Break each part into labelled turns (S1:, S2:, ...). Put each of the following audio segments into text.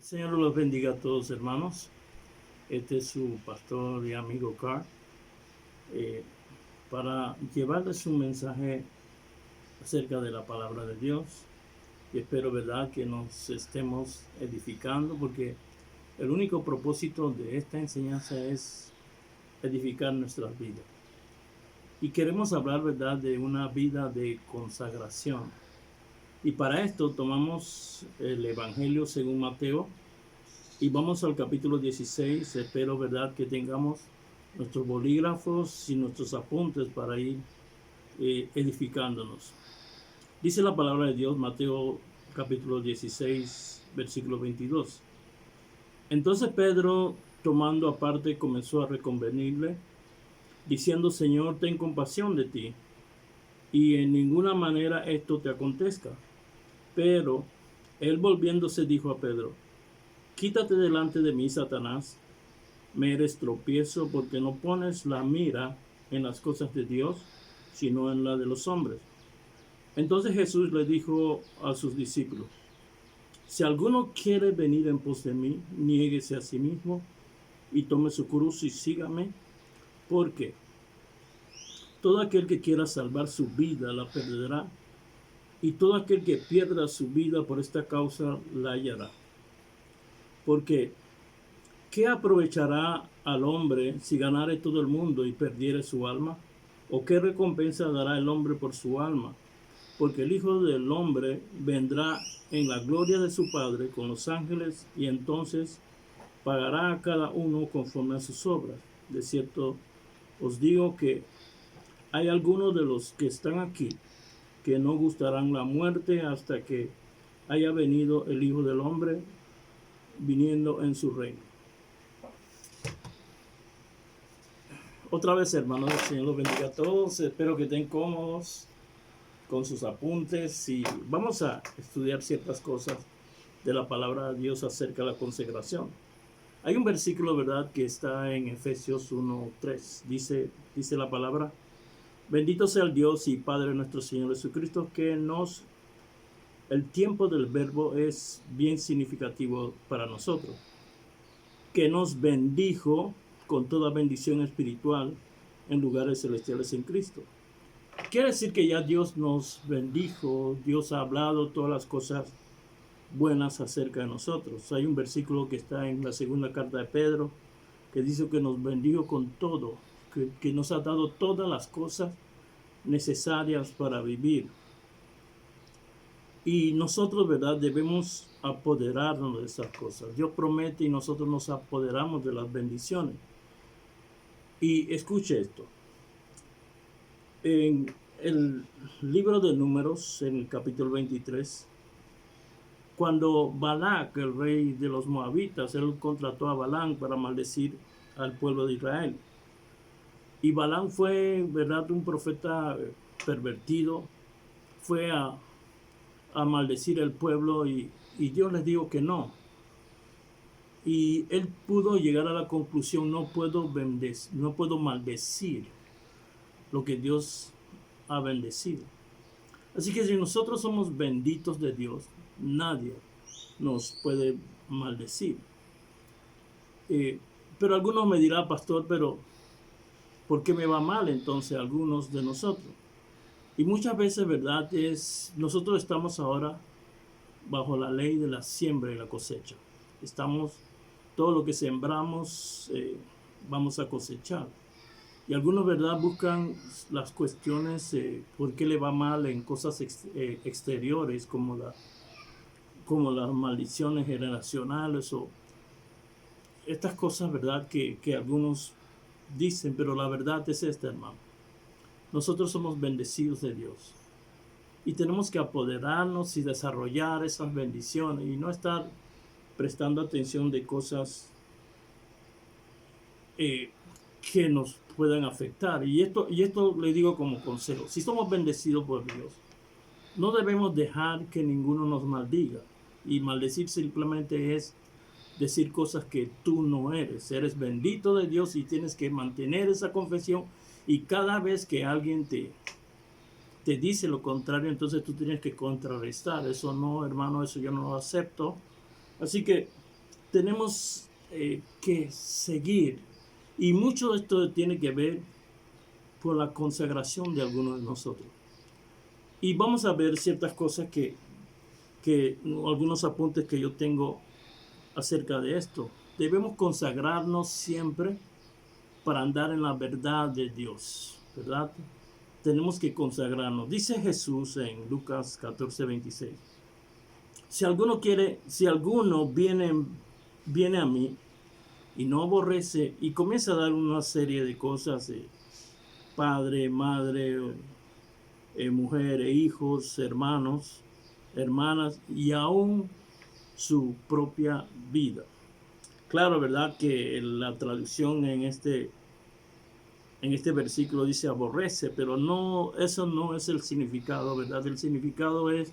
S1: El Señor los bendiga a todos, hermanos. Este es su pastor y amigo Carl, eh, para llevarles un mensaje acerca de la palabra de Dios. Y espero, verdad, que nos estemos edificando, porque el único propósito de esta enseñanza es edificar nuestras vidas. Y queremos hablar, verdad, de una vida de consagración. Y para esto tomamos el Evangelio según Mateo. Y vamos al capítulo 16. Espero, verdad, que tengamos nuestros bolígrafos y nuestros apuntes para ir edificándonos. Dice la palabra de Dios, Mateo capítulo 16, versículo 22. Entonces Pedro, tomando aparte, comenzó a reconvenirle, diciendo: Señor, ten compasión de ti, y en ninguna manera esto te acontezca. Pero él, volviéndose, dijo a Pedro: Quítate delante de mí, Satanás. Me eres tropiezo, porque no pones la mira en las cosas de Dios, sino en la de los hombres. Entonces Jesús le dijo a sus discípulos: Si alguno quiere venir en pos de mí, niéguese a sí mismo y tome su cruz y sígame, porque todo aquel que quiera salvar su vida la perderá, y todo aquel que pierda su vida por esta causa la hallará. Porque ¿qué aprovechará al hombre si ganare todo el mundo y perdiere su alma? ¿O qué recompensa dará el hombre por su alma? Porque el Hijo del Hombre vendrá en la gloria de su Padre con los ángeles, y entonces pagará a cada uno conforme a sus obras. De cierto os digo que hay algunos de los que están aquí que no gustarán la muerte hasta que haya venido el Hijo del Hombre, viniendo en su reino. Otra vez, hermanos, el Señor los bendiga a todos. Espero que estén cómodos con sus apuntes, y vamos a estudiar ciertas cosas de la palabra de Dios acerca de la consagración. Hay un versículo, verdad, que está en Efesios 1:3. Dice la palabra: Bendito sea el Dios y Padre nuestro Señor Jesucristo, que el tiempo del verbo es bien significativo para nosotros, que nos bendijo con toda bendición espiritual en lugares celestiales en Cristo. Quiere decir que ya Dios nos bendijo, Dios ha hablado todas las cosas buenas acerca de nosotros. Hay un versículo que está en la segunda carta de Pedro que dice que nos bendijo con todo, que nos ha dado todas las cosas necesarias para vivir. Y nosotros, verdad, debemos apoderarnos de esas cosas. Dios promete y nosotros nos apoderamos de las bendiciones. Y escuche esto. En el libro de Números, en el capítulo 23, cuando Balac, el rey de los moabitas, él contrató a Balaam para maldecir al pueblo de Israel. Y Balaam fue, verdad, un profeta pervertido, fue a maldecir al pueblo, y Dios les dijo que no. Y él pudo llegar a la conclusión: no puedo maldecir lo que Dios ha bendecido. Así que si nosotros somos benditos de Dios, nadie nos puede maldecir. Pero algunos me dirán: pastor, pero ¿por qué me va mal entonces a algunos de nosotros? Y muchas veces, verdad, nosotros estamos ahora bajo la ley de la siembra y la cosecha. Todo lo que sembramos, vamos a cosechar. Y algunos, verdad, buscan las cuestiones, por qué le va mal en cosas exteriores, como las maldiciones generacionales o estas cosas, verdad, que algunos dicen. Pero la verdad es esta, hermano: nosotros somos bendecidos de Dios, y tenemos que apoderarnos y desarrollar esas bendiciones, y no estar prestando atención de cosas que nos puedan afectar. Y esto le digo como consejo: si somos bendecidos por Dios, no debemos dejar que ninguno nos maldiga. Y maldecir simplemente es decir cosas que tú no eres. Eres bendito de Dios y tienes que mantener esa confesión, y cada vez que alguien te dice lo contrario, entonces tú tienes que contrarrestar. Eso no, hermano, eso yo no lo acepto. Así que tenemos que seguir. Y mucho de esto tiene que ver por la consagración de algunos de nosotros. Y vamos a ver ciertas cosas algunos apuntes que yo tengo acerca de esto. Debemos consagrarnos siempre para andar en la verdad de Dios, ¿verdad? Tenemos que consagrarnos. Dice Jesús en Lucas 14:26. Si alguno viene a mí y no aborrece y comienza a dar una serie de cosas, padre, madre, mujer, hijos, hermanos, hermanas y aún su propia vida. Claro, ¿verdad? Que la traducción en este versículo dice aborrece, pero no, eso no es el significado, ¿verdad? El significado es,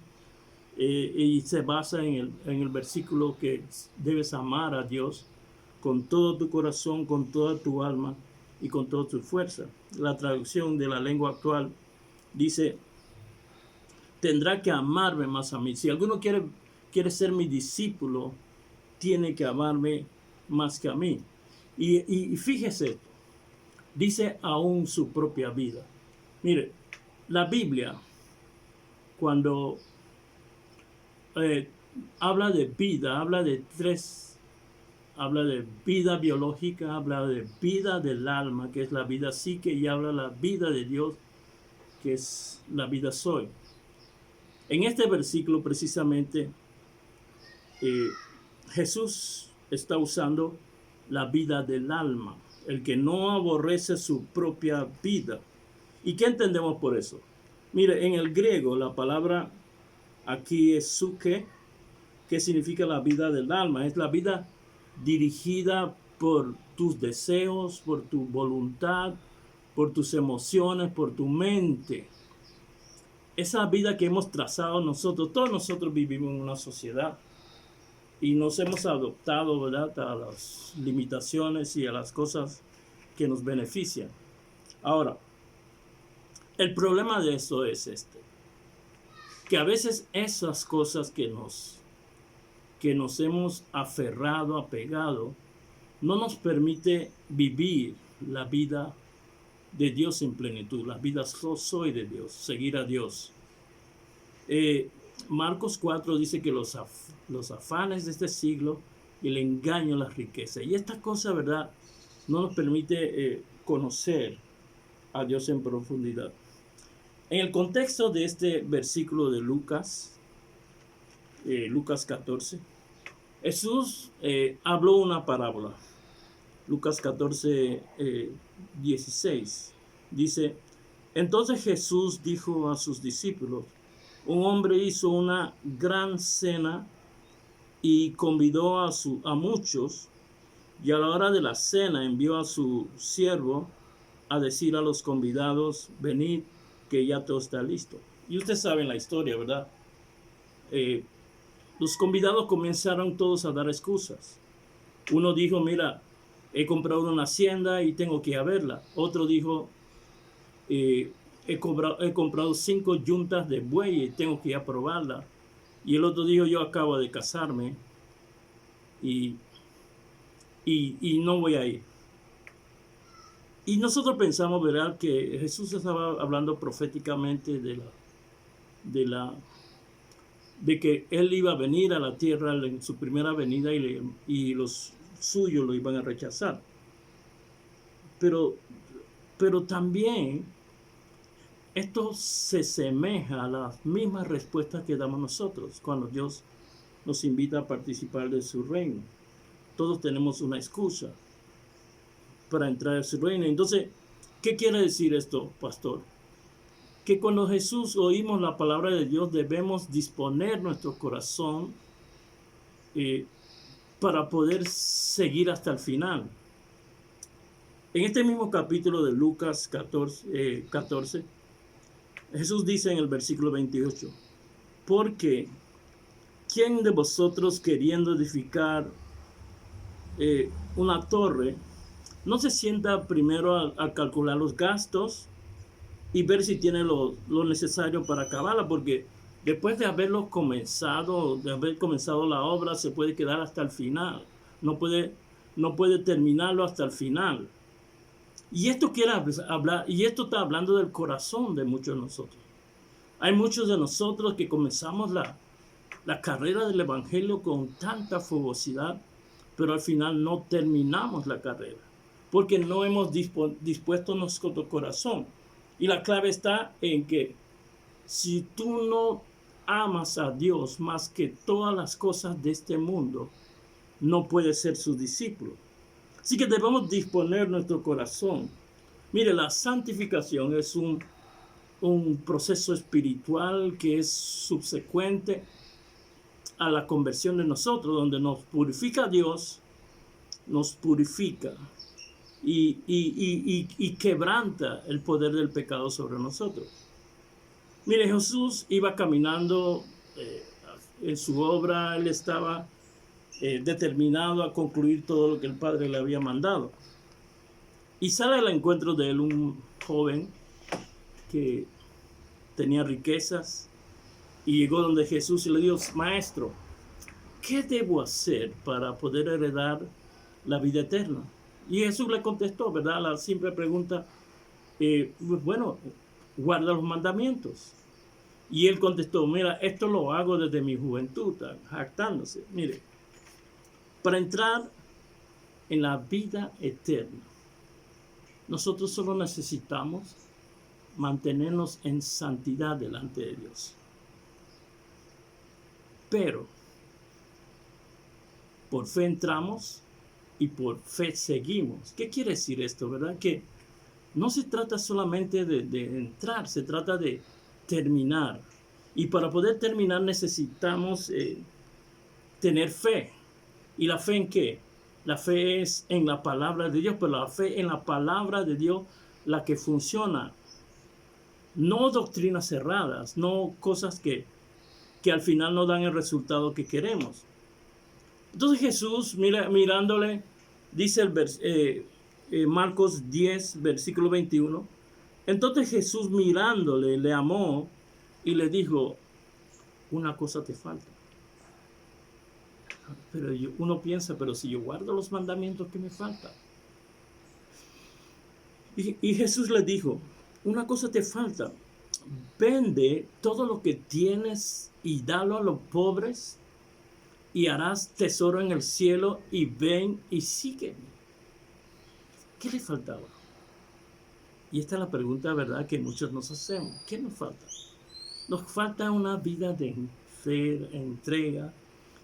S1: y se basa en el versículo que debes amar a Dios con todo tu corazón, con toda tu alma y con toda tu fuerza. La traducción de la lengua actual dice, tendrá que amarme más a mí. Si alguno quiere ser mi discípulo, tiene que amarme más que a mí. Y fíjese, dice aún su propia vida. Mire, la Biblia, cuando habla de vida, habla de vida biológica, habla de vida del alma, que es la vida psíquica, y habla de la vida de Dios, que es la vida soy. En este versículo precisamente Jesús está usando la vida del alma, el que no aborrece su propia vida. ¿Y qué entendemos por eso? Mire, en el griego la palabra aquí es suke, que significa la vida del alma. Es la vida dirigida por tus deseos, por tu voluntad, por tus emociones, por tu mente. Esa vida que hemos trazado nosotros, todos nosotros vivimos en una sociedad y nos hemos adoptado, ¿verdad?, a las limitaciones y a las cosas que nos benefician. Ahora, el problema de eso es que a veces esas cosas que nos hemos aferrado, apegado, no nos permite vivir la vida de Dios en plenitud, la vida soy de Dios, seguir a Dios. Marcos 4 dice que los afanes de este siglo y el engaño a la riqueza. Y esta cosa, ¿verdad?, no nos permite conocer a Dios en profundidad. En el contexto de este versículo de Lucas 14, Jesús habló una parábola. Lucas 14, 16. Dice, entonces Jesús dijo a sus discípulos, un hombre hizo una gran cena y convidó a muchos, y a la hora de la cena envió a su siervo a decir a los convidados, venid, que ya todo está listo. Y ustedes saben la historia, ¿verdad? Los convidados comenzaron todos a dar excusas. Uno dijo, mira, he comprado una hacienda y tengo que ir a verla. Otro dijo, he comprado 5 yuntas de buey y tengo que ir a probarla. Y el otro dijo, yo acabo de casarme y no voy a ir. Y nosotros pensamos, ¿verdad?, que Jesús estaba hablando proféticamente de que Él iba a venir a la tierra en su primera venida y los suyos lo iban a rechazar. Pero también esto se asemeja a las mismas respuestas que damos nosotros cuando Dios nos invita a participar de su reino. Todos tenemos una excusa para entrar a su reino. Entonces, ¿qué quiere decir esto, pastor? Que cuando Jesús oímos la palabra de Dios debemos disponer nuestro corazón para poder seguir hasta el final. En este mismo capítulo de Lucas 14, Jesús dice en el versículo 28, porque ¿quién de vosotros queriendo edificar una torre no se sienta primero a calcular los gastos y ver si tiene lo necesario para acabarla? Porque después de haber comenzado la obra, se puede quedar hasta el final. no puede terminarlo hasta el final. Y esto quiere hablar, y esto está hablando del corazón de muchos de nosotros. Hay muchos de nosotros que comenzamos la carrera del evangelio con tanta fogosidad, pero al final no terminamos la carrera, porque no hemos dispuesto nuestro corazón. Y la clave está en que si tú no amas a Dios más que todas las cosas de este mundo, no puedes ser su discípulo. Así que debemos disponer nuestro corazón. Mire, la santificación es un proceso espiritual que es subsecuente a la conversión de nosotros, donde nos purifica Dios, nos purifica y quebranta el poder del pecado sobre nosotros. Mire, Jesús iba caminando en su obra, él estaba determinado a concluir todo lo que el Padre le había mandado. Y sale al encuentro de él un joven que tenía riquezas y llegó donde Jesús y le dijo: Maestro, ¿qué debo hacer para poder heredar la vida eterna? Y Jesús le contestó, ¿verdad? La simple pregunta, bueno, guarda los mandamientos. Y él contestó: mira, esto lo hago desde mi juventud, jactándose. Mire, para entrar en la vida eterna, nosotros solo necesitamos mantenernos en santidad delante de Dios. Pero por fe entramos y por fe seguimos. ¿Qué quiere decir esto, verdad? Que no se trata solamente de entrar, se trata de terminar. Y para poder terminar necesitamos tener fe. ¿Y la fe en qué? La fe es en la palabra de Dios, pero la fe en la palabra de Dios, la que funciona. No doctrinas cerradas, no cosas que al final no dan el resultado que queremos. Entonces Jesús, mirándole, dice Marcos 10, versículo 21. Entonces Jesús mirándole, le amó y le dijo: una cosa te falta. Pero uno piensa, pero si yo guardo los mandamientos, ¿qué me falta? Y Jesús le dijo: una cosa te falta. Vende todo lo que tienes y dalo a los pobres y harás tesoro en el cielo, y ven y sígueme. ¿Qué le faltaba? Y esta es la pregunta, ¿verdad?, que muchos nos hacemos. ¿Qué nos falta? Nos falta una vida de fe, entrega,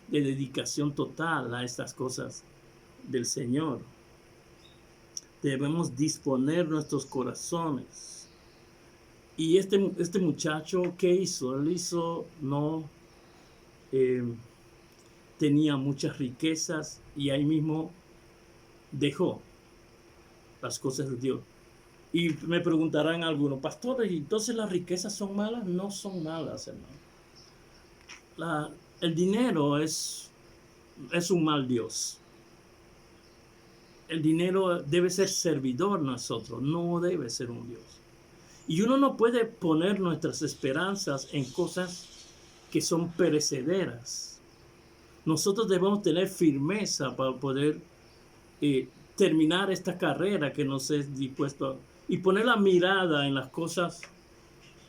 S1: de dedicación total a estas cosas del Señor. Debemos disponer nuestros corazones. Y este muchacho, ¿qué hizo? Él tenía muchas riquezas y ahí mismo dejó las cosas de Dios. Y me preguntarán algunos: pastores, ¿entonces las riquezas son malas? No son malas, hermano. El dinero es un mal Dios. El dinero debe ser servidor nosotros, no debe ser un Dios. Y uno no puede poner nuestras esperanzas en cosas que son perecederas. Nosotros debemos tener firmeza para poder terminar esta carrera que nos es dispuesto y poner la mirada en las cosas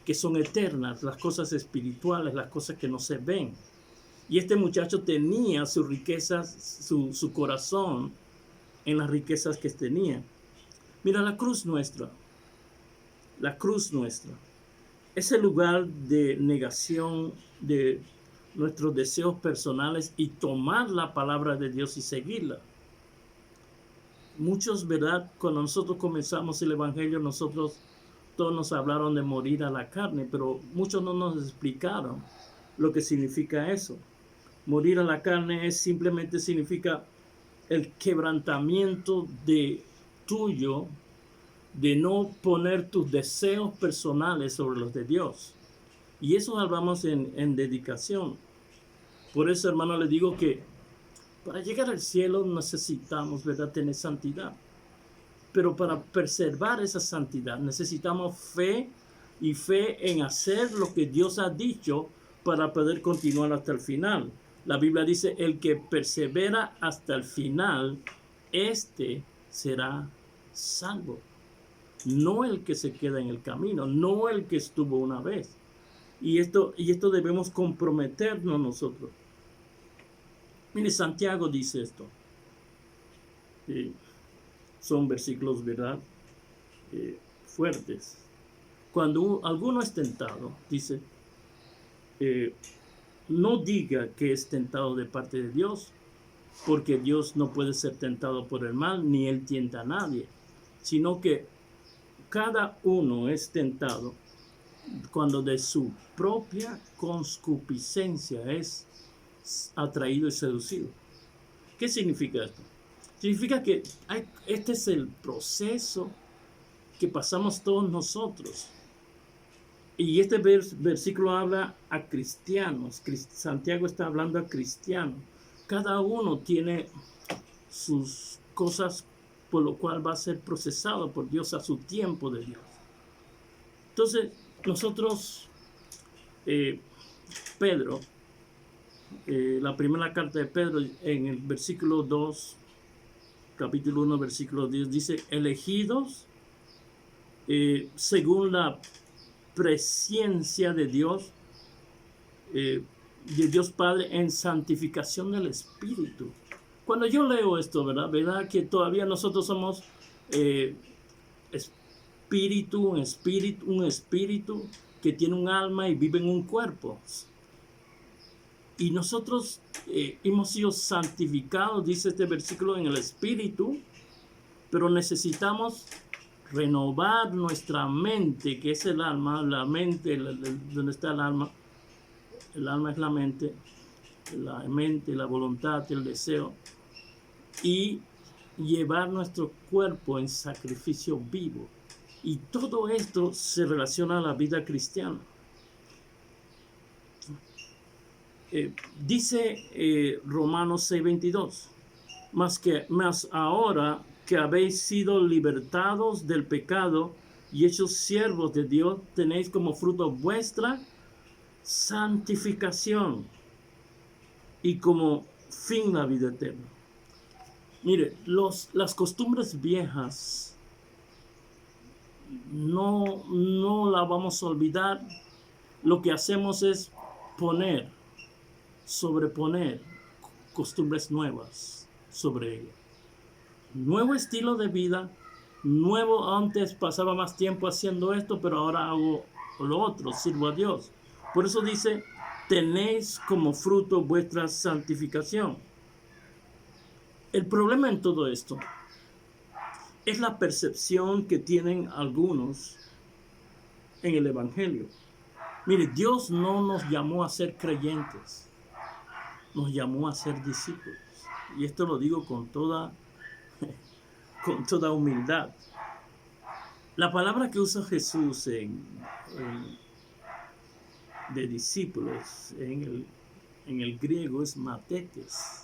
S1: que son eternas, las cosas espirituales, las cosas que no se ven. Y este muchacho tenía sus riquezas, su corazón en las riquezas que tenía. Mira, la cruz nuestra es el lugar de negación de nuestros deseos personales y tomar la palabra de Dios y seguirla. Muchos, ¿verdad?, cuando nosotros comenzamos el evangelio, todos nos hablaron de morir a la carne, pero muchos no nos explicaron lo que significa eso. Morir a la carne simplemente significa el quebrantamiento tuyo de no poner tus deseos personales sobre los de Dios. Y eso hablamos en dedicación. Por eso, hermano, le digo que para llegar al cielo necesitamos, ¿verdad?, tener santidad. Pero para preservar esa santidad necesitamos fe y fe en hacer lo que Dios ha dicho para poder continuar hasta el final. La Biblia dice, el que persevera hasta el final, este será salvo. No el que se queda en el camino, no el que estuvo una vez. Y esto debemos comprometernos nosotros. Mire, Santiago dice esto. Son versículos, ¿verdad? Fuertes. Cuando alguno es tentado, dice, no diga que es tentado de parte de Dios, porque Dios no puede ser tentado por el mal, ni él tienta a nadie, sino que cada uno es tentado cuando de su propia concupiscencia es atraído y seducido. ¿Qué significa esto? Significa que este es el proceso que pasamos todos nosotros. Y este versículo habla a cristianos. Santiago está hablando a cristianos. Cada uno tiene sus cosas por lo cual va a ser procesado por Dios a su tiempo de Dios. Entonces, nosotros, Pedro, la primera carta de Pedro, en el versículo 2, capítulo 1, versículo 10, dice, elegidos según la presencia de Dios Padre en santificación del Espíritu. Cuando yo leo esto, ¿verdad? Que todavía nosotros somos un espíritu que tiene un alma y vive en un cuerpo. Y nosotros hemos sido santificados, dice este versículo, en el Espíritu, pero necesitamos renovar nuestra mente, que es el alma, la mente, donde está el alma. El alma es la mente, la voluntad, el deseo, y llevar nuestro cuerpo en sacrificio vivo. Y todo esto se relaciona a la vida cristiana. Dice Romanos 6:22, mas ahora que habéis sido libertados del pecado y hechos siervos de Dios, tenéis como fruto vuestra santificación y como fin la vida eterna. Mire, las costumbres viejas no la vamos a olvidar. Lo que hacemos es sobreponer costumbres nuevas sobre ella. Nuevo estilo de vida, antes pasaba más tiempo haciendo esto, pero ahora hago lo otro, sirvo a Dios. Por eso dice, tenéis como fruto vuestra santificación. El problema en todo esto es la percepción que tienen algunos en el Evangelio. Mire, Dios no nos llamó a ser creyentes, nos llamó a ser discípulos. Y esto lo digo con toda humildad. La palabra que usa Jesús de discípulos en el griego es matetes.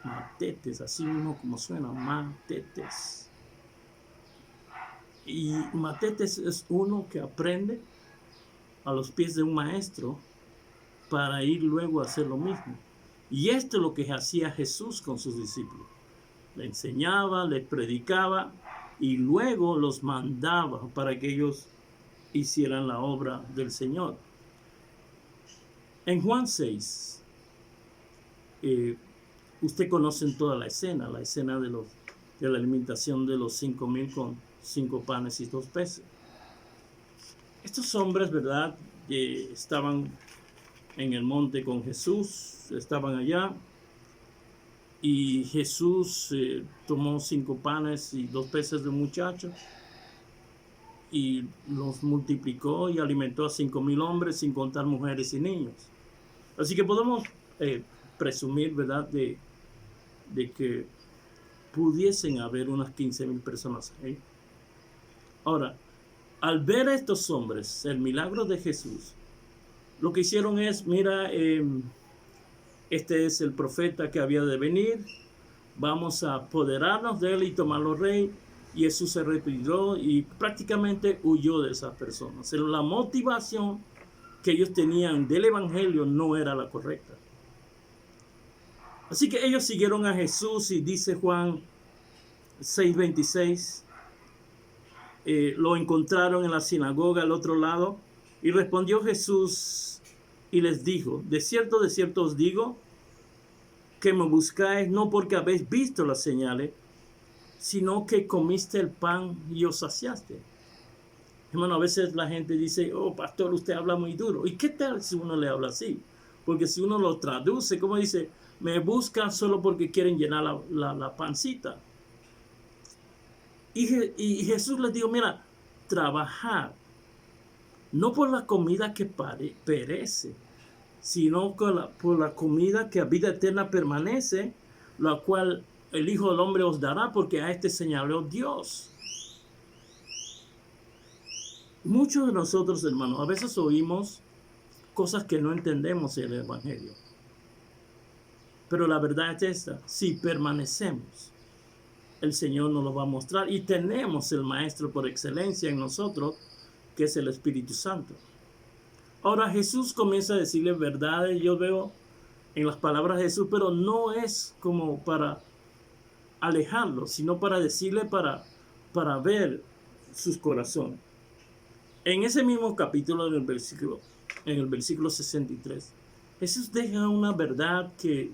S1: Matetes, así mismo como suena, matetes. Y matetes es uno que aprende a los pies de un maestro para ir luego a hacer lo mismo. Y esto es lo que hacía Jesús con sus discípulos. Le enseñaba, les predicaba y luego los mandaba para que ellos hicieran la obra del Señor. En Juan 6, usted conoce toda la escena de la alimentación de los 5,000 con 5 panes y 2 peces. Estos hombres, ¿verdad?, estaban en el monte con Jesús, estaban allá, y Jesús tomó 5 panes y 2 peces de un muchacho y los multiplicó y alimentó a 5,000 hombres, sin contar mujeres y niños. Así que podemos presumir, ¿verdad?, de que pudiesen haber unas 15,000 personas ahí. Ahora, al ver a estos hombres, el milagro de Jesús, lo que hicieron es, mira, este es el profeta que había de venir, vamos a apoderarnos de él y tomarlo rey. Y Jesús se retiró y prácticamente huyó de esas personas. Pero la motivación que ellos tenían del evangelio no era la correcta. Así que ellos siguieron a Jesús y dice Juan 6:26, lo encontraron en la sinagoga al otro lado y respondió Jesús y les dijo, de cierto os digo que me buscáis no porque habéis visto las señales, sino que comiste el pan y os saciaste. Hermano, a veces la gente dice, oh, pastor, usted habla muy duro. ¿Y qué tal si uno le habla así? Porque si uno lo traduce, como dice, me buscan solo porque quieren llenar la pancita. Y Jesús les dijo, mira, trabajad, no por la comida que perece, sino por la comida que a vida eterna permanece, la cual el Hijo del Hombre os dará, porque a este señaló Dios. Muchos de nosotros, hermanos, a veces oímos cosas que no entendemos en el Evangelio. Pero la verdad es esta, si permanecemos, el Señor nos lo va a mostrar y tenemos el Maestro por excelencia en nosotros, que es el Espíritu Santo. Ahora Jesús comienza a decirle verdades, yo veo en las palabras de Jesús, pero no es como para alejarlo, sino para decirle para ver sus corazones. En ese mismo capítulo en el versículo 63, Jesús deja una verdad que,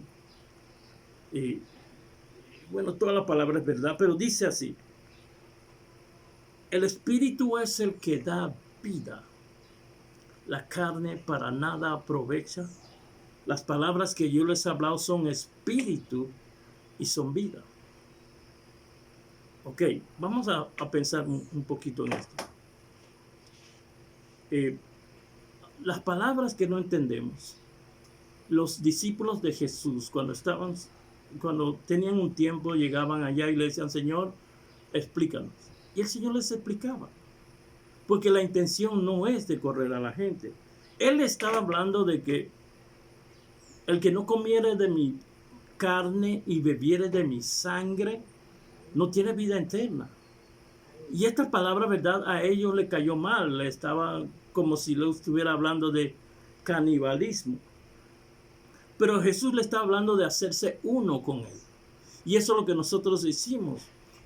S1: bueno, toda la palabra es verdad, pero dice así, el Espíritu es el que da vida, la carne para nada aprovecha. Las palabras que yo les he hablado son espíritu y son vida. Ok, vamos a pensar un poquito en esto. Las palabras que no entendemos, los discípulos de Jesús cuando tenían un tiempo, llegaban allá y le decían, Señor, explícanos. Y el Señor les explicaba, porque la intención no es de correr a la gente. Él estaba hablando de que el que no comiere de mi carne y bebiere de mi sangre, no tiene vida eterna. Y esta palabra, verdad, a ellos le cayó mal. Estaba como si le estuviera hablando de canibalismo. Pero Jesús le está hablando de hacerse uno con él. Y eso es lo que nosotros hicimos.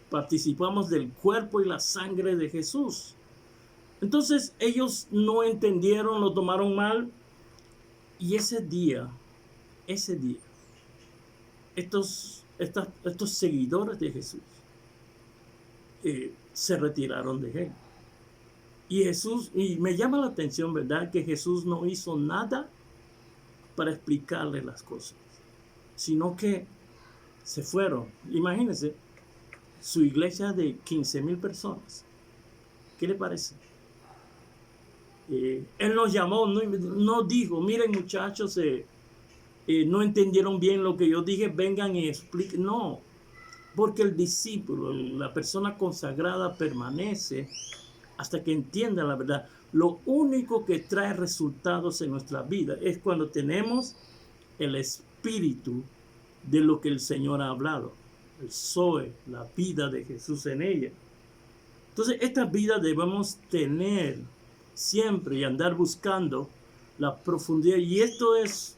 S1: Participamos del cuerpo y la sangre de Jesús. Entonces ellos no entendieron, lo tomaron mal. Y ese día, estos seguidores de Jesús se retiraron de él. Y me llama la atención, ¿verdad? Que Jesús no hizo nada para explicarle las cosas, sino que se fueron. Imagínense, su iglesia de 15,000 personas. ¿Qué le parece? Él nos llamó, no dijo, miren muchachos, no entendieron bien lo que yo dije, vengan y expliquen. No, porque el discípulo, la persona consagrada, permanece hasta que entienda la verdad. Lo único que trae resultados en nuestra vida es cuando tenemos el espíritu de lo que el Señor ha hablado. El Zoe, la vida de Jesús en ella. Entonces, esta vida debemos tener siempre y andar buscando la profundidad. Y esto es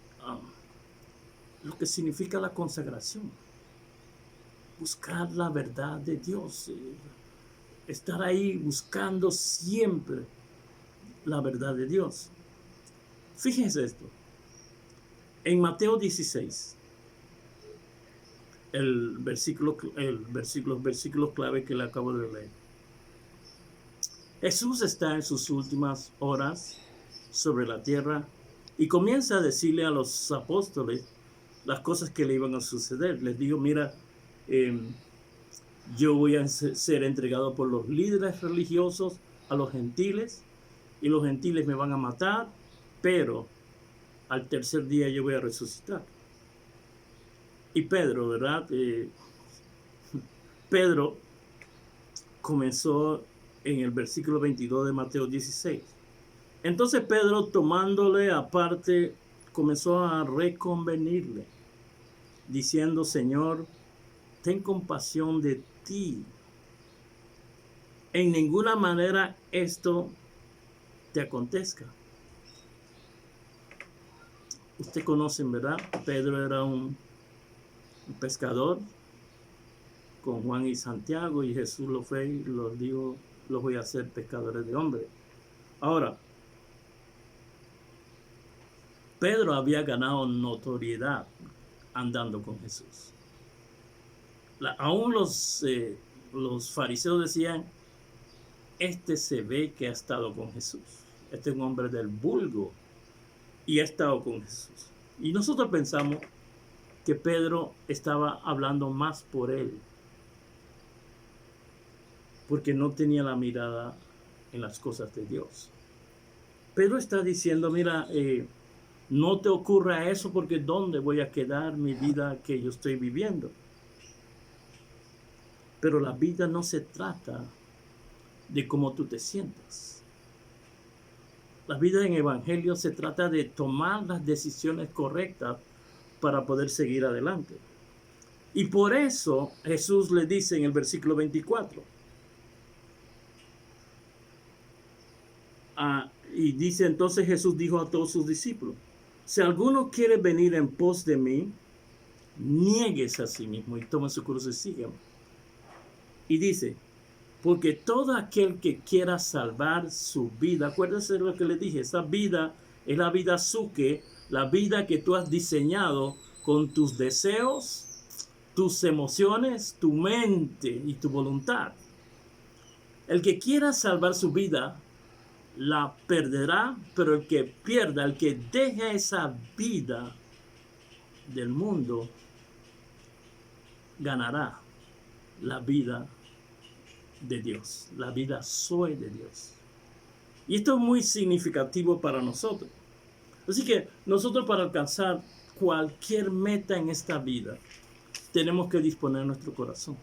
S1: lo que significa la consagración. Buscar la verdad de Dios. Estar ahí buscando siempre la verdad de Dios. Fíjense esto. En Mateo 16, el versículo clave que le acabo de leer. Jesús está en sus últimas horas sobre la tierra y comienza a decirle a los apóstoles las cosas que le iban a suceder. Les digo, mira, yo voy a ser entregado por los líderes religiosos a los gentiles y los gentiles me van a matar, pero al tercer día yo voy a resucitar. Y Pedro, ¿verdad? Pedro comenzó en el versículo 22 de Mateo 16. Entonces Pedro, tomándole aparte, comenzó a reconvenirle, diciendo, Señor, ten compasión de ti. En ninguna manera esto te acontezca. Ustedes conocen, ¿verdad? Pedro era un pescador con Juan y Santiago, y Jesús lo fue y los dijo, los voy a hacer pescadores de hombres. Ahora, Pedro había ganado notoriedad andando con Jesús. Aún los fariseos decían, este se ve que ha estado con Jesús. Este es un hombre del vulgo y ha estado con Jesús. Y nosotros pensamos que Pedro estaba hablando más por él, porque no tenía la mirada en las cosas de Dios. Pedro está diciendo, mira, no te ocurra eso, porque ¿dónde voy a quedar mi vida que yo estoy viviendo? Pero la vida no se trata de cómo tú te sientas. La vida en Evangelio se trata de tomar las decisiones correctas para poder seguir adelante. Y por eso Jesús le dice en el versículo 24, y dice, entonces Jesús dijo a todos sus discípulos, si alguno quiere venir en pos de mí, niéguese a sí mismo y tome su cruz y sígame. Y dice, porque todo aquel que quiera salvar su vida, acuérdense de lo que le dije, esa vida es la vida suke, la vida que tú has diseñado con tus deseos, tus emociones, tu mente y tu voluntad. El que quiera salvar su vida, la perderá, pero el que pierda, el que deje esa vida del mundo, ganará la vida de Dios, la vida soy de Dios. Y esto es muy significativo para nosotros. Así que nosotros, para alcanzar cualquier meta en esta vida, tenemos que disponer nuestro corazón.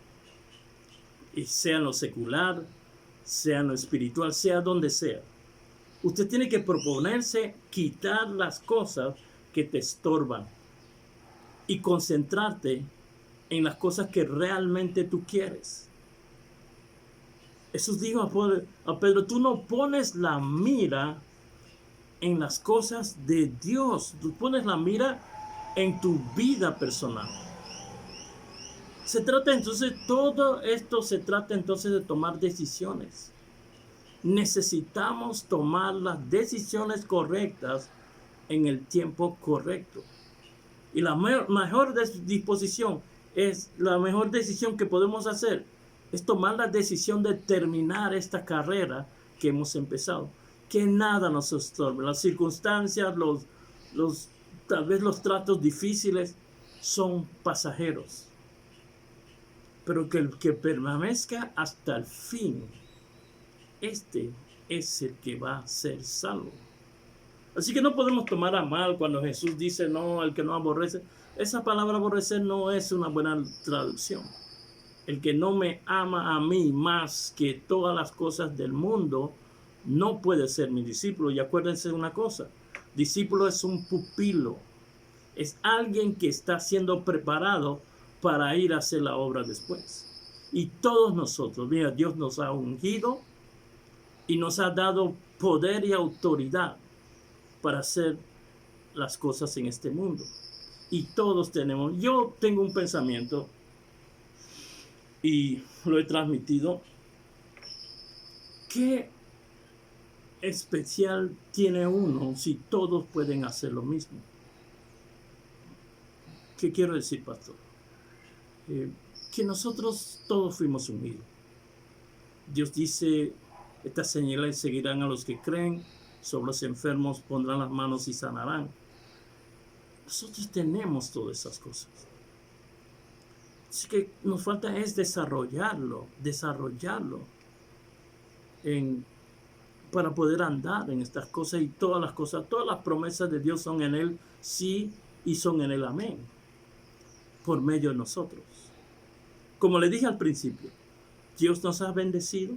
S1: Y sea en lo secular, sea en lo espiritual, sea donde sea. Usted tiene que proponerse quitar las cosas que te estorban y concentrarte en las cosas que realmente tú quieres. Jesús dijo a Pedro, tú no pones la mira en las cosas de Dios, tú pones la mira en tu vida personal. Todo esto se trata entonces de tomar decisiones. Necesitamos tomar las decisiones correctas en el tiempo correcto. Y la mejor disposición la mejor decisión que podemos hacer es tomar la decisión de terminar esta carrera que hemos empezado. Que nada nos estorbe. Las circunstancias, tal vez los tratos difíciles son pasajeros. Pero que el que permanezca hasta el fin, este es el que va a ser salvo. Así que no podemos tomar a mal cuando Jesús dice, no, el que no aborrece. Esa palabra aborrecer no es una buena traducción. El que no me ama a mí más que todas las cosas del mundo, no puede ser mi discípulo. Y acuérdense de una cosa, discípulo es un pupilo. Es alguien que está siendo preparado para ir a hacer la obra después. Y todos nosotros, mira, Dios nos ha ungido y nos ha dado poder y autoridad para hacer las cosas en este mundo. Y todos yo tengo un pensamiento y lo he transmitido. ¿Qué especial tiene uno si todos pueden hacer lo mismo? ¿Qué quiero decir, pastor? Que nosotros todos fuimos unidos. Dios dice, estas señales seguirán a los que creen, sobre los enfermos pondrán las manos y sanarán. Nosotros tenemos todas esas cosas. Así que nos falta es desarrollarlo para poder andar en estas cosas, y todas las promesas de Dios son en Él sí y son en Él amén, por medio de nosotros. Como le dije al principio, Dios nos ha bendecido,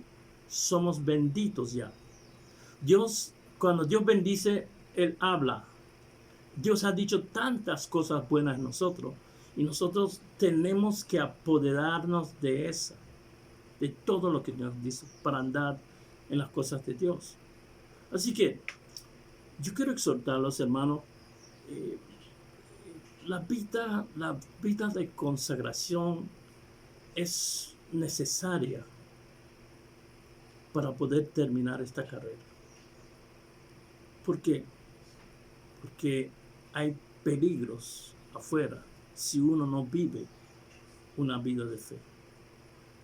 S1: somos benditos ya. Cuando Dios bendice, Él habla. Dios ha dicho tantas cosas buenas en nosotros, y nosotros tenemos que apoderarnos de todo lo que Dios dice, para andar en las cosas de Dios. Así que yo quiero exhortarlos, hermanos, la vida de consagración es necesaria para poder terminar esta carrera. ¿Por qué? Porque hay peligros afuera si uno no vive una vida de fe.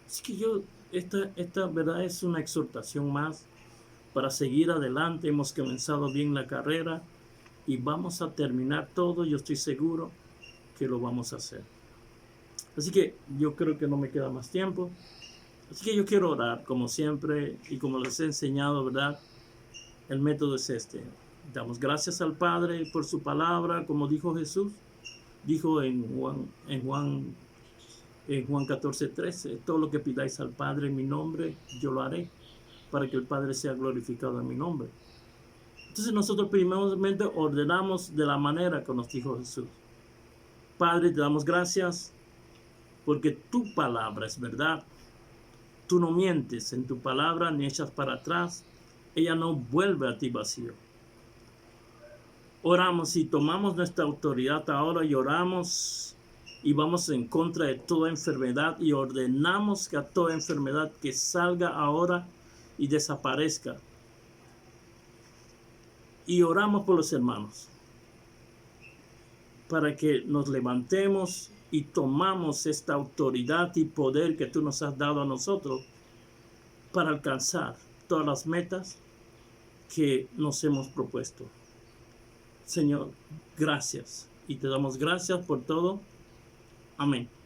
S1: Así que esta verdad es una exhortación más para seguir adelante. Hemos comenzado bien la carrera y vamos a terminar todo. Yo estoy seguro que lo vamos a hacer. Así que yo creo que no me queda más tiempo. Así que yo quiero orar, como siempre, y como les he enseñado, ¿verdad? El método es este. Damos gracias al Padre por su palabra, como dijo Jesús. Dijo en Juan 14:13, todo lo que pidáis al Padre en mi nombre, yo lo haré, para que el Padre sea glorificado en mi nombre. Entonces nosotros primeramente ordenamos de la manera que nos dijo Jesús. Padre, te damos gracias porque tu palabra es verdad. Tú no mientes en tu palabra ni echas para atrás. Ella no vuelve a ti vacío. Oramos y tomamos nuestra autoridad ahora y oramos y vamos en contra de toda enfermedad y ordenamos que a toda enfermedad que salga ahora y desaparezca. Y oramos por los hermanos para que nos levantemos y tomamos esta autoridad y poder que tú nos has dado a nosotros para alcanzar todas las metas que nos hemos propuesto. Señor, gracias y te damos gracias por todo. Amén.